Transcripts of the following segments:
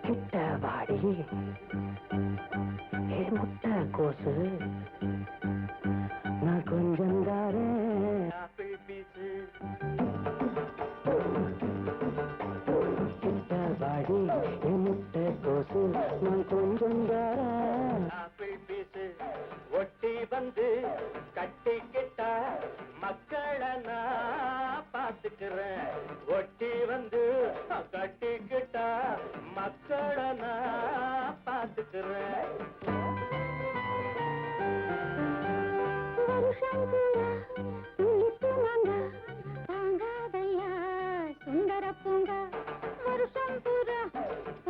கிட்ட வாடி ஏ முட்டை கோசு நான் கொஞ்சம் தாரேன் ஆப்பிள் பீஸு கிட்ட வாடி ஏ முட்டை கோசு நான் கொஞ்சம் தாரேன் ஆப்பிள் பீஸு ஒட்டி வந்து கட்டிக்கிட்டா மக்களை நான் பார்த்துக்கிறேன் ஒட்டி வந்து கட்டிக்கிட்டா மக்களை நான் பார்த்துக்கிறேன் சுந்தர பூங்கா வருஷம் பூரா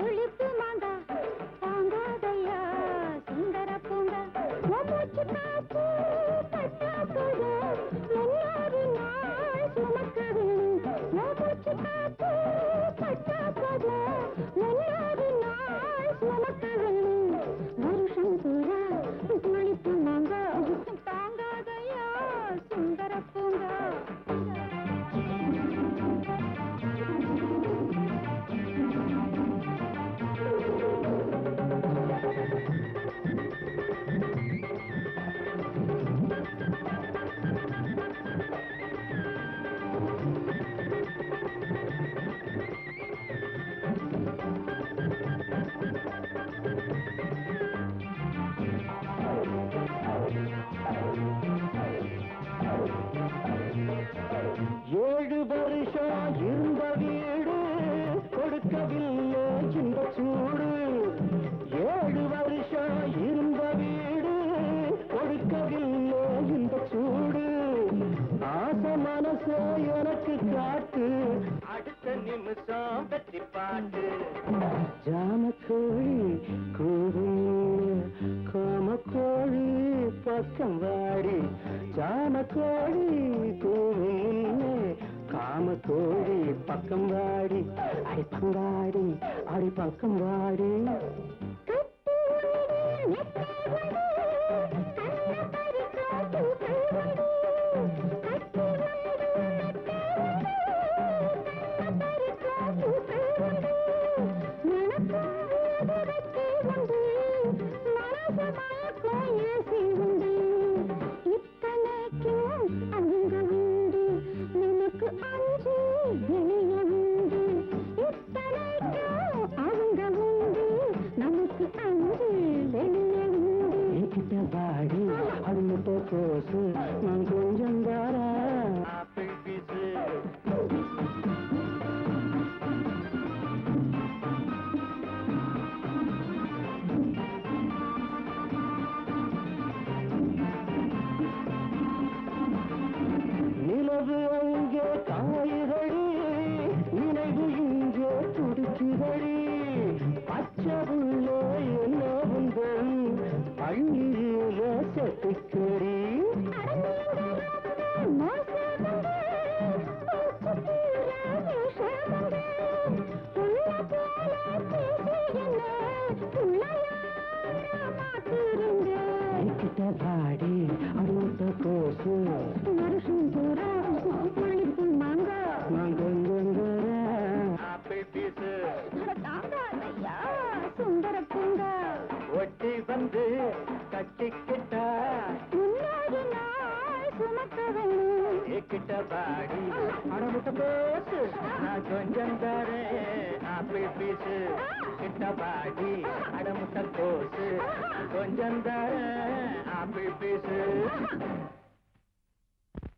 ஒழிப்பு மாங்கா தாங்காதையா சுந்தர பூங்கா மூச்சு காத்து பட்டா போதோ முன்னொரு நாள் சுமக்கவில்லை மூச்சு காத்து பட்டா போதோ முன்னொரு நாள் சுமக்கவில்லை வருஷம் பூரா ஒழிப்பு மாங்கா தாங்காதையா சுந்தர பூங்கா ஏழு வருஷம் இருந்த வீடு கொடுக்கவில்லை இந்த சூடு ஏழு வருஷம் இருந்த வீடு கொடுக்கவில்லை இந்த சூடு ஆசை மனசை எனக்கு காட்டு அடுத்த நிமிஷம் வெற்றி பாட்டு ஜாமக்கோழி கூறும் காமக்கோழி பக்கம் வாடி ஜாமக்கோழி கூறும் காமக்கோழி பக்கம் வாடி அடி பங்காடி அடி பக்கம் வாடி வாடி அடுத்த கோசு நான் கொஞ்சம் தாரா ஆப்பிள் பீஸு நிலவு அங்கே காய்கறி நினைவு இங்கே துடிக்குதடி பச்சை உள்ள என்ன உங்கள் பள்ளியில செத்துக்கடி கிட்ட வாடி அடுத்த கோசு வருஷம் பூரா ஒழிப்பு மாங்கா நான் கொஞ்சம் ஆப்பிள் பீஸு சுந்தர பூங்கா ஒட்டி வந்து கட்டிக்கிட்டா முன்னாடி நாள் சுமக்க வேணும் கிட்ட பாடி அடமுட்ட போசு நான் கொஞ்சம் தரேன் ஆப்பிள் பீஸு கிட்ட பாடி அடமுட்ட கோசு கொஞ்சம் தரேன் ஆப்பிள் பீஸு